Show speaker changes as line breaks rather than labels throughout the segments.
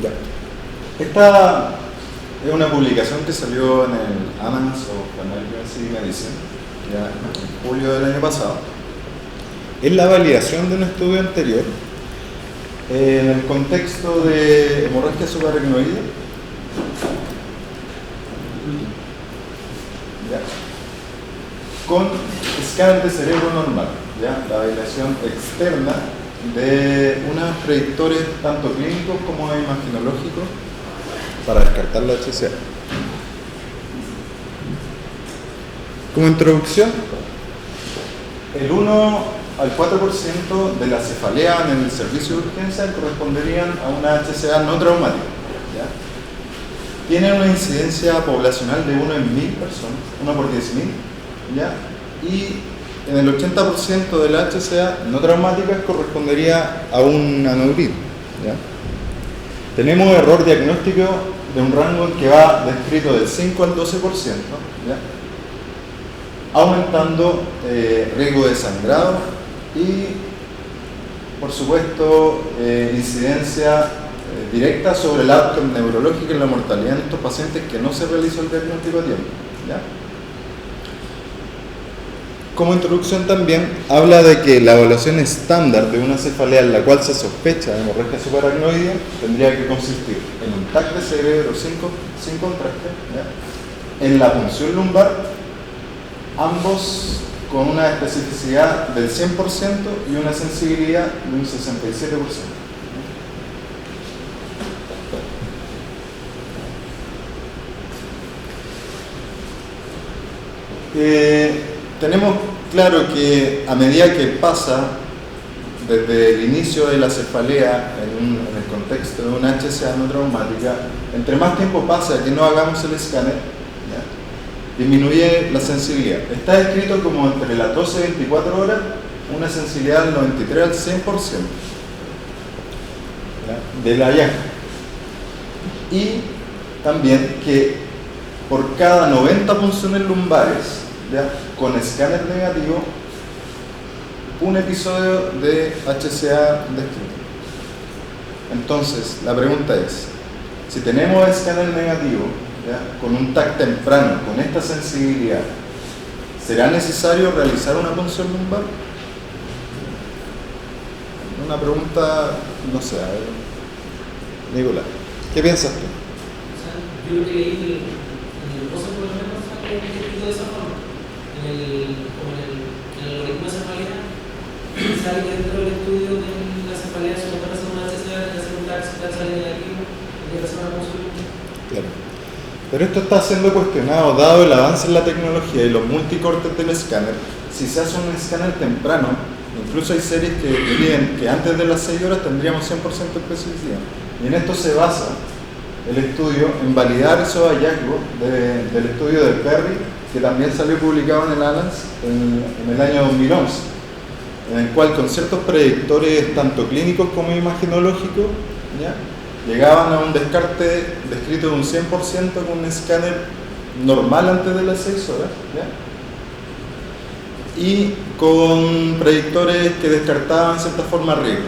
Ya. Esta es una publicación que salió en el Annals of Emergency Medicine, ya en julio del año pasado. Es la validación de un estudio anterior en el contexto de hemorragia subaracnoide, ¿ya? Con escáner de cerebro normal, ¿ya? La validación externa de unos predictores tanto clínicos como imaginológicos para descartar la HCA. Como introducción, el 1 al 4% de la cefalea en el servicio de urgencia corresponderían a una HCA no traumática, ¿ya? Tiene una incidencia poblacional de 1 en 1000 personas, 1 por 10.000, ¿ya? Y en el 80% de la HCA no traumática correspondería a un aneurisma, ¿ya? Tenemos error diagnóstico de un rango que va descrito del 5 al 12%, ¿ya? Aumentando riesgo de sangrado y, por supuesto, incidencia directa sobre el outcome neurológico y la mortalidad en estos pacientes que no se realizó el diagnóstico a tiempo, ¿ya? Como introducción también habla de que la evaluación estándar de una cefalea en la cual se sospecha de hemorragia subaracnoidea tendría que consistir en un TAC de cerebro sin contraste, ¿ya? En la punción lumbar, ambos con una especificidad del 100% y una sensibilidad de un 67%. Tenemos claro que a medida que pasa desde el inicio de la cefalea en el contexto de una HCA no traumática, entre más tiempo pasa que no hagamos el escáner, ¿ya? Disminuye la sensibilidad. Está descrito como entre las 12 y 24 horas una sensibilidad del 93 al 100%, ¿ya? De la hallazgo. Y también que por cada 90 punciones lumbares, ¿ya? Con escáner negativo, un episodio de HCA descrito. Entonces, la pregunta es, si tenemos escáner negativo, ¿ya? Con un TAC temprano, con esta sensibilidad, ¿será necesario realizar una punción lumbar? Una pregunta, no sé, a ver. Nicolás, ¿qué piensas tú?
Yo lo que leí en el proceso por lo menos sale escrito de esa forma. En el algoritmo de cefalea sale que dentro del estudio de la cefalea se puede hacer una HCA, de hacer un TAC sale negativo, y de hacer una punción.
Claro. Pero esto está siendo cuestionado dado el avance en la tecnología y los multicortes del escáner. Si se hace un escáner temprano, incluso hay series que piden que antes de las 6 horas tendríamos 100% de especificidad. Y en esto se basa el estudio en validar esos hallazgos del estudio de Perry, que también salió publicado en el Annals en el año 2011, en el cual con ciertos predictores tanto clínicos como imaginológicos, ¿ya? Llegaban a un descarte descrito de un 100% con un escáner normal antes de las 6 horas, ¿ya? Y con predictores que descartaban en cierta forma riesgo,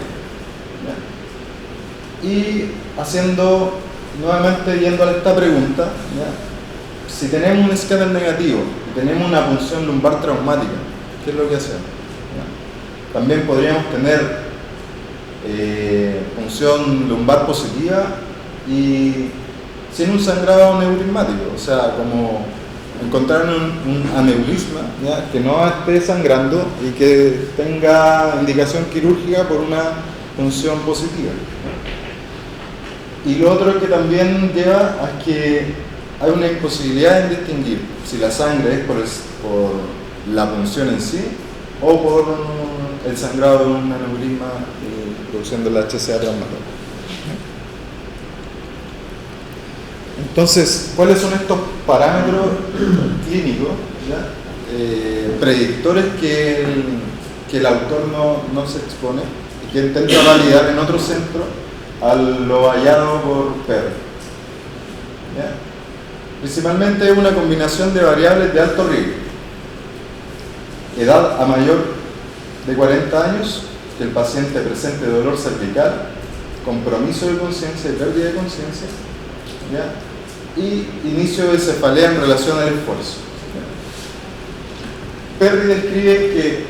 ¿ya? Y haciendo, nuevamente yendo a esta pregunta, ¿ya? Si tenemos un escáner negativo y tenemos una punción lumbar traumática, ¿qué es lo que hacemos? ¿Ya? También podríamos tener punción lumbar positiva y sin un sangrado aneurismático, o sea, como encontrar un aneurisma, ¿ya? Que no esté sangrando y que tenga indicación quirúrgica por una punción positiva. Y lo otro que también lleva a que hay una imposibilidad en distinguir si la sangre es por la punción en sí o por el sangrado de un aneurisma produciendo la HCA traumática. Entonces, ¿cuáles son estos parámetros clínicos, ¿ya? Predictores que el autor no se expone y que intenta validar en otro centro a lo hallado por Perry? ¿Ya? Principalmente es una combinación de variables de alto riesgo. Edad a mayor de 40 años, que el paciente presente dolor cervical, compromiso de conciencia y pérdida de conciencia, ¿ya? Y inicio de cefalea en relación al esfuerzo. Perry describe que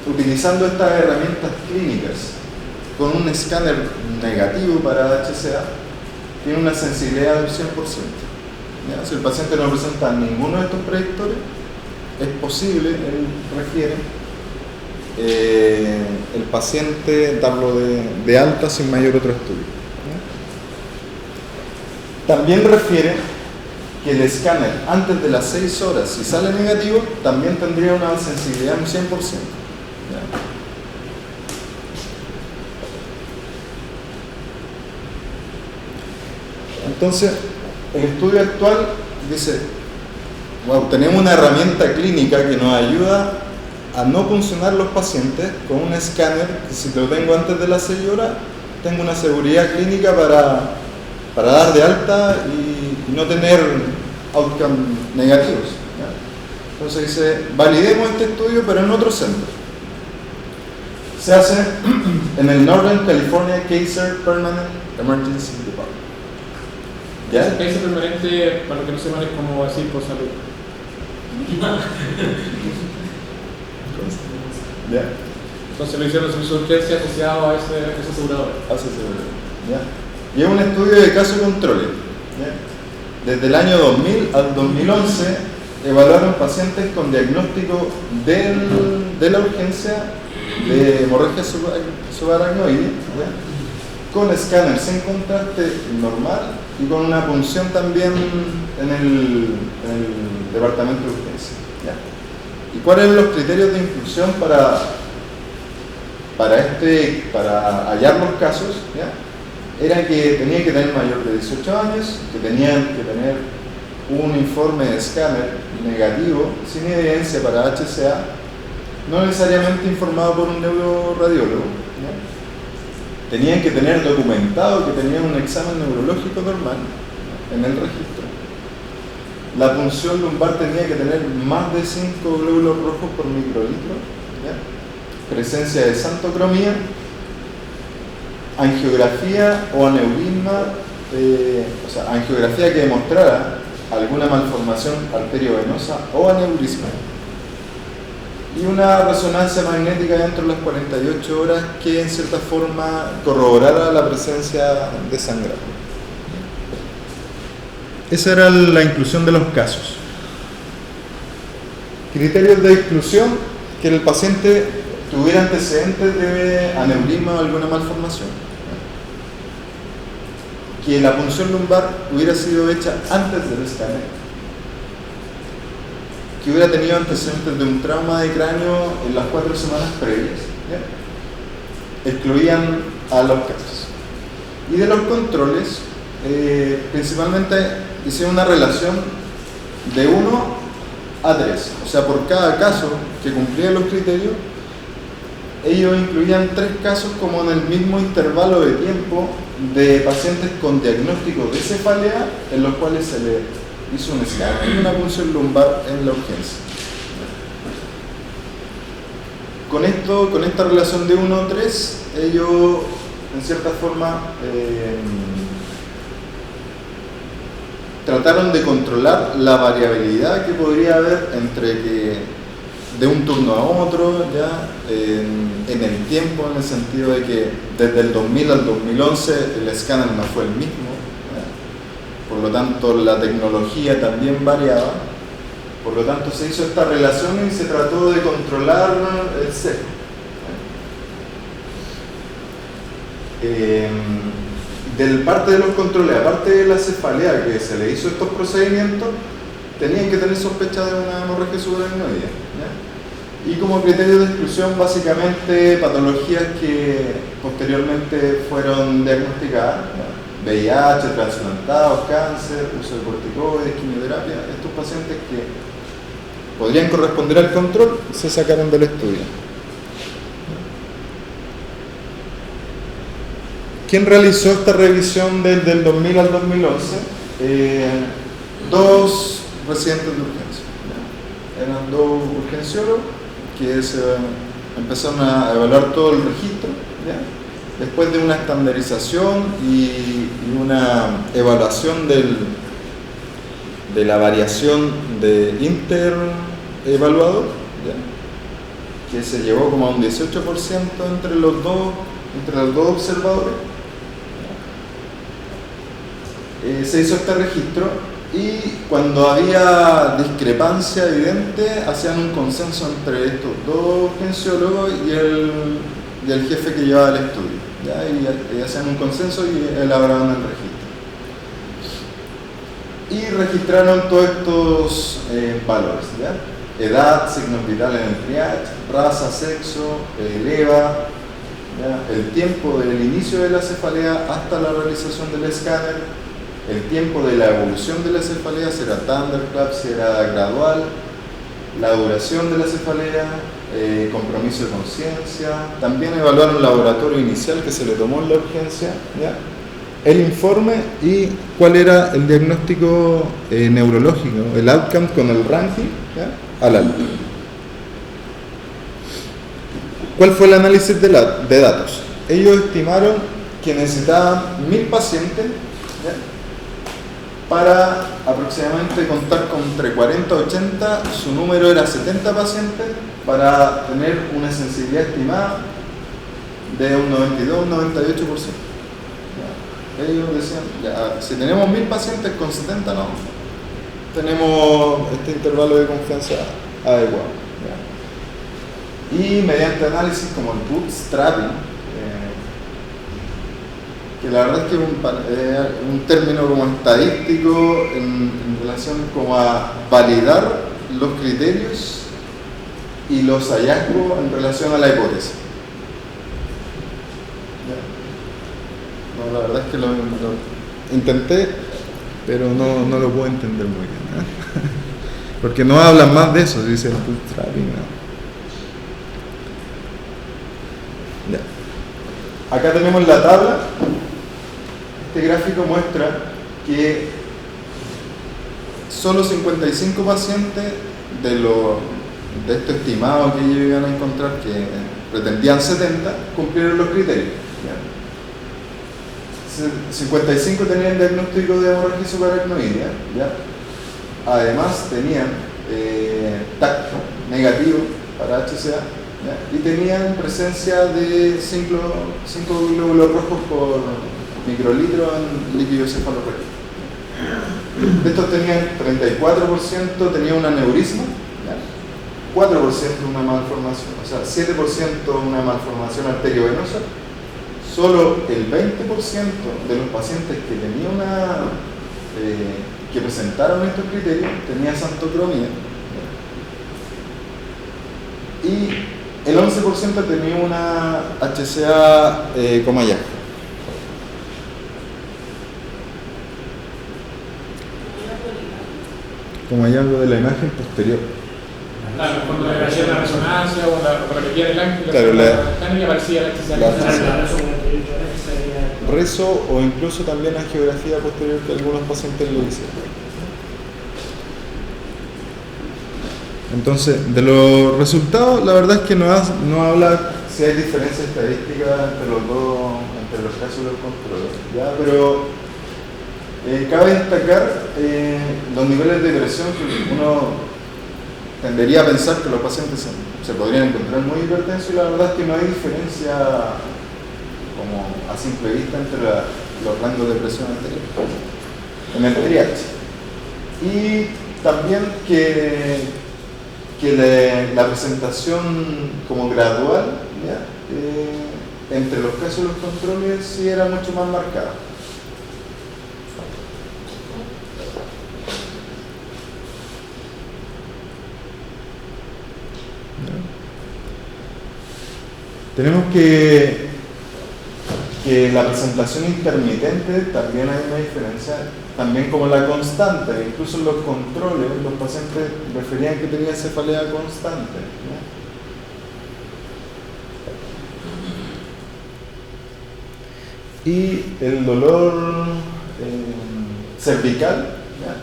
utilizando estas herramientas clínicas con un escáner negativo para HCA tiene una sensibilidad del 100%. ¿Ya? Si el paciente no presenta ninguno de estos predictores, es posible, él refiere, el paciente darlo de alta sin mayor otro estudio. ¿Ya? También refiere que el escáner antes de las 6 horas, si sale negativo, también tendría una sensibilidad de un 100%. ¿Ya? Entonces, el estudio actual dice, wow, tenemos una herramienta clínica que nos ayuda a no funcionar los pacientes con un escáner que si lo tengo antes de las 6 horas, tengo una seguridad clínica para dar de alta y no tener outcomes negativos. ¿Ya? Entonces dice, validemos este estudio pero en otro centro. Se hace en el Northern California Kaiser Permanent Emergency Department. ¿Ya?
El Kaiser permanente, para lo que no sepan, es como decir por salud.
¿Ya?
Entonces lo hicieron en servicio de urgencia asociado a ese asegurador.
¿Ya? Y es un estudio de caso control. Desde el año 2000 al 2011 evaluaron pacientes con diagnóstico de la urgencia de hemorragia subaracnoide, con escáner sin contraste normal y con una punción también en el departamento de urgencia. ¿Ya? ¿Y cuáles eran los criterios de inclusión para hallar los casos? ¿Ya? Era que tenían que tener mayor de 18 años, que tenían que tener un informe de escáner negativo, sin evidencia para HCA, no necesariamente informado por un neuroradiólogo. ¿Ya? Tenían que tener documentado que tenían un examen neurológico normal en el registro. La punción lumbar tenía que tener más de 5 glóbulos rojos por microlitro. ¿Ya? Presencia de xantocromía, angiografía o aneurisma, angiografía que demostrara alguna malformación arteriovenosa o aneurisma. Y una resonancia magnética dentro de las 48 horas que en cierta forma corroborara la presencia de sangrado. Esa era la inclusión de los casos. Criterios de exclusión: que el paciente tuviera antecedentes de aneurisma o alguna malformación, que la punción lumbar hubiera sido hecha antes del escáner, que hubiera tenido antecedentes de un trauma de cráneo en las 4 semanas previas. ¿Ya? Excluían a los casos. Y de los controles, principalmente hicieron una relación de 1 a 3. O sea, por cada caso que cumplía los criterios, ellos incluían 3 casos como en el mismo intervalo de tiempo de pacientes con diagnóstico de cefalea, en los cuales se le hizo un escáner y una punción lumbar en la urgencia. Con esta relación de 1 a 3, ellos en cierta forma trataron de controlar la variabilidad que podría haber entre que de un turno a otro, ya en el tiempo, en el sentido de que desde el 2000 al 2011 el escáner no fue el mismo, ¿ya? Por lo tanto la tecnología también variaba, por lo tanto se hizo esta relación y se trató de controlar el sesgo. Del parte de los controles, aparte de la cefalea que se le hizo estos procedimientos, tenían que tener sospecha de una hemorragia subaracnoide. Y como criterio de exclusión, básicamente patologías que posteriormente fueron diagnosticadas, ¿ya? VIH, trasplantados, cáncer, uso de corticoides, quimioterapia. Estos pacientes que podrían corresponder al control se sacaron del estudio. ¿Quién realizó esta revisión desde el 2000 al 2011? 2 residentes de urgencia. ¿Ya? Eran 2 urgenciólogos que empezaron a evaluar todo el registro, ¿ya? después de una estandarización y una evaluación de la variación de interevaluador, que se llevó como a un 18% entre los dos observadores, se hizo este registro y cuando había discrepancia evidente hacían un consenso entre estos dos genciólogos y el jefe que llevaba el estudio, ¿ya? Y hacían un consenso y elaboraban el registro y registraron todos estos valores, ¿ya? Edad, signos vitales en el triage, raza, sexo, el EVA, ¿ya? El tiempo del inicio de la cefalea hasta la realización del escáner, el tiempo de la evolución de la cefalea, si era thunderclap, si era gradual, la duración de la cefalea, compromiso de conciencia. También evaluaron el laboratorio inicial que se le tomó en la urgencia, ¿ya? El informe y cuál era el diagnóstico neurológico, el outcome con el ranking, ¿ya? Al alto. ¿Cuál fue el análisis de datos? Ellos estimaron que necesitaban 1000 pacientes, ¿ya? Para aproximadamente contar con entre 40 y 80, su número era 70 pacientes, para tener una sensibilidad estimada de un 92, un 98%. ¿Ya? Ellos decían, ya, si tenemos 1000 pacientes con 70, no, tenemos este intervalo de confianza adecuado. ¿Ya? Y mediante análisis como el bootstrapping, que la verdad es que es un término como estadístico en relación como a validar los criterios y los hallazgos en relación a la hipótesis. No, la verdad es que lo intenté, pero no lo puedo entender muy bien, ¿eh? Porque no hablan más de eso, dicen bootstrapping, ¿no? Ya. Acá tenemos la tabla. Este gráfico muestra que solo 55 pacientes de este estimado que ellos iban a encontrar, que pretendían 70, cumplieron los criterios. ¿Ya? 55 tenían diagnóstico de hemorragia subaracnoidea, ¿ya? Además tenían TAC negativo para HCA, ¿ya? Y tenían presencia de 5 glóbulos rojos por microlitro en líquido cefalorraquídeo. De estos tenían 34% tenía un aneurisma, ¿ya? 4% una malformación, o sea, 7% una malformación arteriovenosa. Solo el 20% de los pacientes que tenían que presentaron estos criterios tenía xantocromía, ¿ya? Y el 11% tenía una HCA como hallazgo. Como hallazgo de la imagen posterior.
Claro, cuando le hacían la resonancia o cuando le el ángel,
claro,
y aparecía la
rezo o incluso también angiografía posterior que algunos pacientes lo hicieron. Entonces, de los resultados, la verdad es que no habla si hay diferencia estadística entre los dos, entre los casos y los controles, ¿ya? Pero cabe destacar los niveles de presión que uno tendería a pensar que los pacientes se podrían encontrar muy hipertensos, y la verdad es que no hay diferencia como a simple vista entre los rangos de presión anteriores en el triage. Y también que la presentación como gradual, ¿ya? Entre los casos y los controles sí era mucho más marcada. Tenemos que la presentación intermitente también hay una diferencia, también como la constante. Incluso en los controles los pacientes referían que tenían cefalea constante, ¿no? Y el dolor cervical, ¿ya?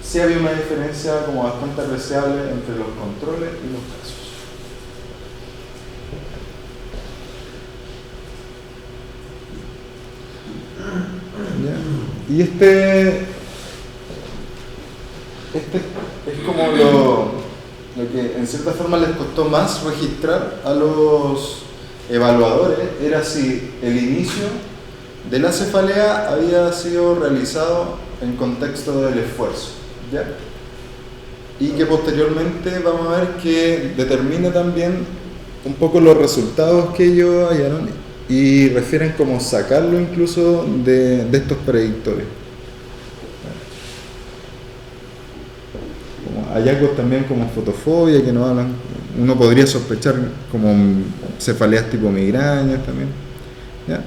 Sí había una diferencia como bastante apreciable entre los controles y los casos. ¿ya? Y este es como lo que en cierta forma les costó más registrar a los evaluadores, era si el inicio de la cefalea había sido realizado en contexto del esfuerzo, ¿ya? Y que posteriormente vamos a ver que determina también un poco los resultados que ellos hallaron y refieren como sacarlo incluso de estos predictores. Como hallazgos también como fotofobia, que nos hablan, uno podría sospechar como cefaleas tipo migrañas también, ¿ya?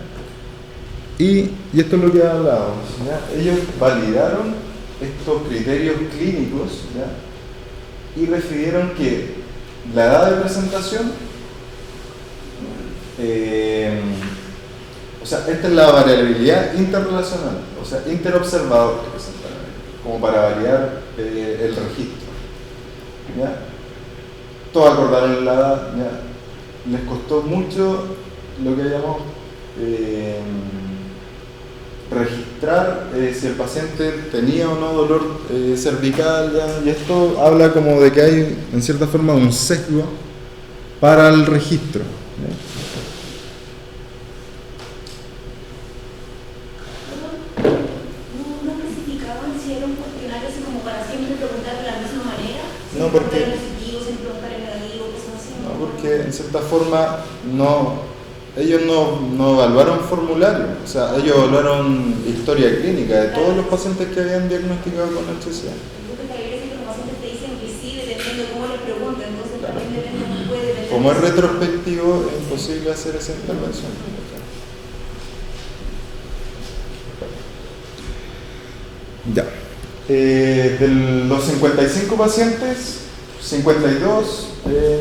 Y esto es lo que hablábamos, ¿ya? Ellos validaron estos criterios clínicos, ¿ya? Y refirieron que la edad de presentación, o sea, esta es la variabilidad interrelacional, o sea, interobservador que presentaron, como para validar el registro, ¿ya? Todos acordaron la edad, ¿ya? Les costó mucho lo que llamamos registrar si el paciente tenía o no dolor cervical, ¿ya? Y esto habla como de que hay en cierta forma un sesgo para el registro, ¿ya?
¿No especificaban si era un cuestionario así como para siempre preguntar de la misma manera?
No, porque en cierta forma ellos no evaluaron formulario, o sea, ellos evaluaron historia clínica de todos los pacientes que habían diagnosticado con HCA. Como es retrospectivo, es imposible hacer esa intervención. Ya. De los 55 pacientes, 52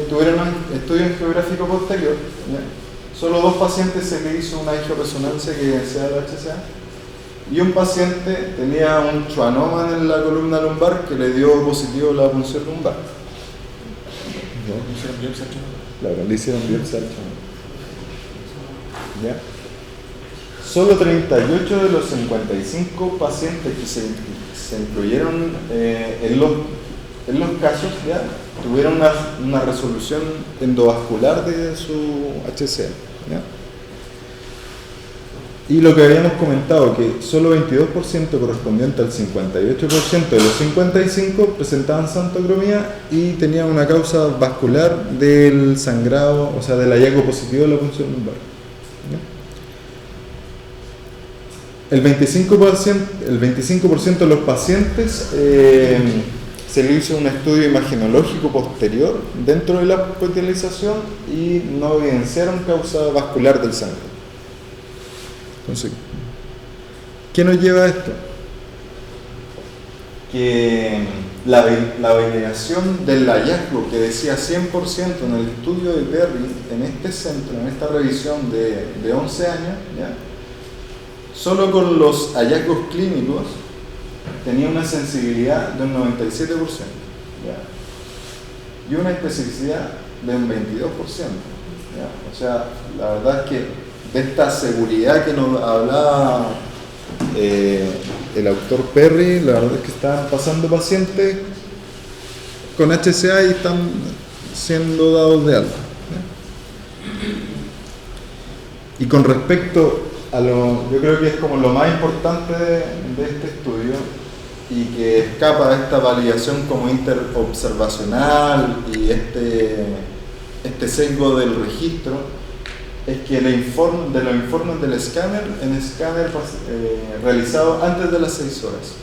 tuvieron un estudio geográfico posterior, ¿ya? Solo 2 pacientes se le hizo una angioresonancia que evidenciaba el HCA y un paciente tenía un schwannoma en la columna lumbar que le dio positivo la punción lumbar. Claro, le hicieron biopsia al schwannoma. ¿Ya? Solo 38 de los 55 pacientes que se incluyeron en los casos, ¿ya? Tuvieron una resolución endovascular de su HCA, ¿ya? Y lo que habíamos comentado, que solo 22% correspondiente al 58% de los 55 presentaban xantocromía y tenían una causa vascular del sangrado, o sea, del hallazgo positivo de la punción lumbar, ¿ya? El 25% de los pacientes se le hizo un estudio imagenológico posterior dentro de la hospitalización y no evidenciaron causa vascular del sangre. Entonces, ¿qué nos lleva a esto? Que la validación del hallazgo que decía 100% en el estudio de Perry, en este centro, en esta revisión de 11 años, ¿ya? Solo con los hallazgos clínicos tenía una sensibilidad de un 97%, ¿ya? Y una especificidad de un 22%, ¿ya? O sea, la verdad es que de esta seguridad que nos hablaba el autor Perry, la verdad es que están pasando pacientes con HCA y están siendo dados de alta, ¿ya? Y con respecto a yo creo que es como lo más importante de este estudio y que escapa de esta validación como interobservacional y este sesgo del registro, es que de los informes del escáner, en escáner realizado antes de las 6 horas,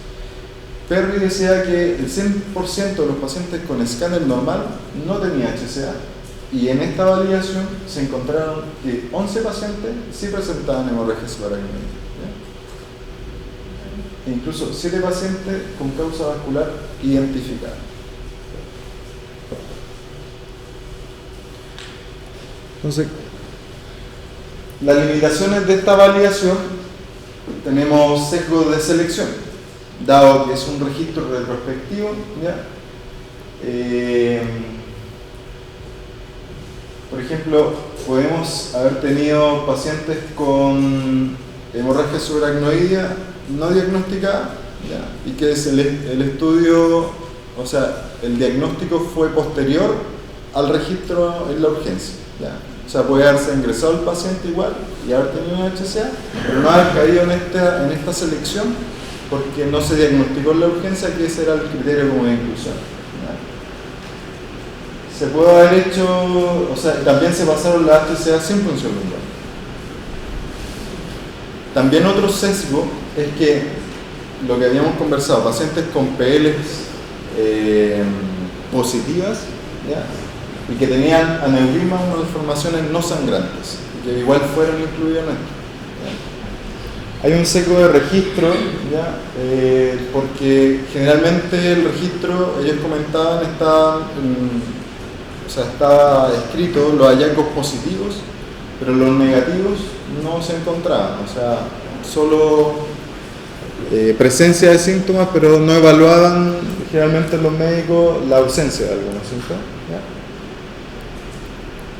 Perry decía que el 100% de los pacientes con escáner normal no tenía HCA. Y en esta validación se encontraron que 11 pacientes sí presentaban hemorragia subaracnoidea, e incluso 7 pacientes con causa vascular identificada. Entonces, las limitaciones de esta validación, tenemos sesgo de selección, dado que es un registro retrospectivo, ¿ya? Por ejemplo, podemos haber tenido pacientes con hemorragia subaracnoidea no diagnosticada, ¿ya? Y que es el estudio, o sea, el diagnóstico fue posterior al registro en la urgencia, ¿ya? O sea, puede haberse ingresado el paciente igual y haber tenido una HCA, pero no haber caído en esta selección porque no se diagnosticó en la urgencia, que ese era el criterio como de inclusión, ¿ya? Se puede haber hecho, o sea, también se pasaron las HCA sin punción lumbar. También otro sesgo es que lo que habíamos conversado, pacientes con PLs positivas, ¿ya? Y que tenían aneurisma o malformaciones no sangrantes, que igual fueron incluidos en esto, ¿ya? Hay un sesgo de registro, ¿ya? Porque generalmente el registro, ellos comentaban, estaba escrito los hallazgos positivos, pero los negativos no se encontraban, o sea, solo presencia de síntomas, pero no evaluaban generalmente los médicos la ausencia de algunos síntomas, ¿ya?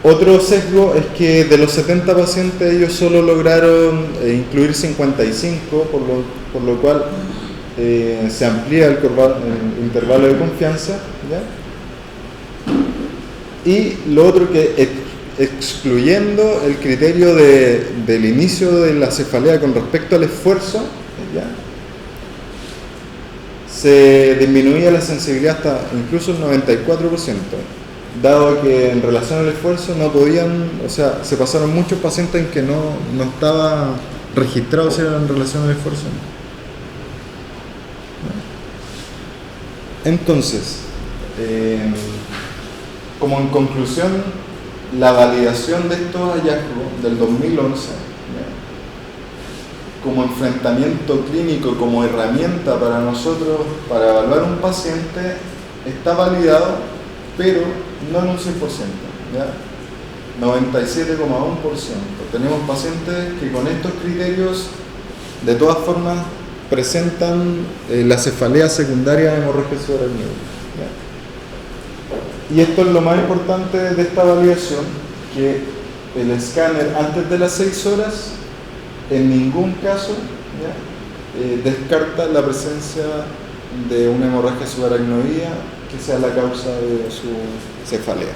Otro sesgo es que de los 70 pacientes ellos solo lograron incluir 55, por lo cual se amplía el intervalo de confianza, ¿ya? Y lo otro que excluyendo el criterio del inicio de la cefalea con respecto al esfuerzo, ¿ya? Se disminuía la sensibilidad hasta incluso el 94%, dado que en relación al esfuerzo no podían, o sea, se pasaron muchos pacientes en que no estaba registrado si era en relación al esfuerzo. Entonces, como en conclusión, la validación de estos hallazgos del 2011, ¿ya? Como enfrentamiento clínico, como herramienta para nosotros, para evaluar un paciente, está validado, pero no en un 100%, ¿ya? 97,1%. Tenemos pacientes que con estos criterios, de todas formas, presentan la cefalea secundaria de hemorragia subaracnoidea, ¿ya? Y esto es lo más importante de esta validación, que el escáner antes de las 6 horas en ningún caso, ¿ya? Descarta la presencia de una hemorragia subaracnoidea que sea la causa de su cefalea.